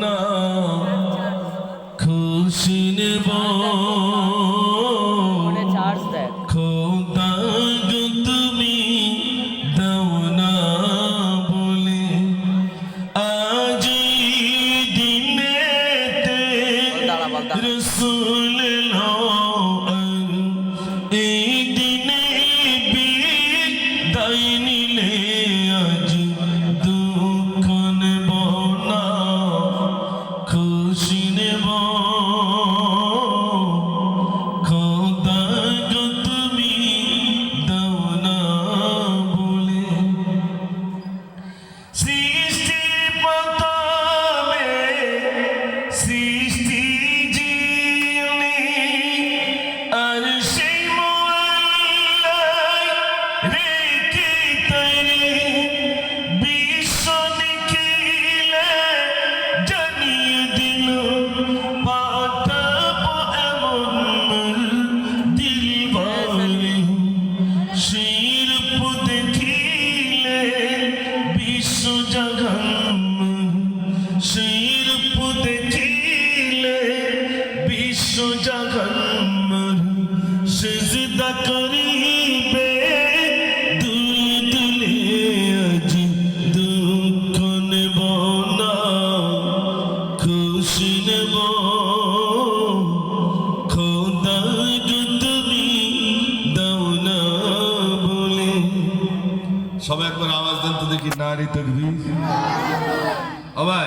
না খুশি নেব খোদা গো তুমি দাও না বলে আজ দিনেতে রসুল এই দিনে বিদায় নিলে আজ দুঃখ নেব না খুশি নেব খোদা গো তুমি দাও না বলে সৃষ্টি প্রথমে সৃষ্টি যিনি আর সেই মোয়াল্লায় রেখে তৈরি বিশ্ব নিখিলে জানিয়ে দিল পাঠাবো এমন দিলবারে সেই রূপ দেখিলে বিশ্ব জাগান সেই রূপ দেখিলে বিশ্ব জাগান সেজদা করিবে দুলে দুলে আজ দুঃখ নেব না খুশি নেব খোদা গো তুমি দাও না বলে সবাই একবার আওয়াজ দেন তো দেখি নারী তকবীর।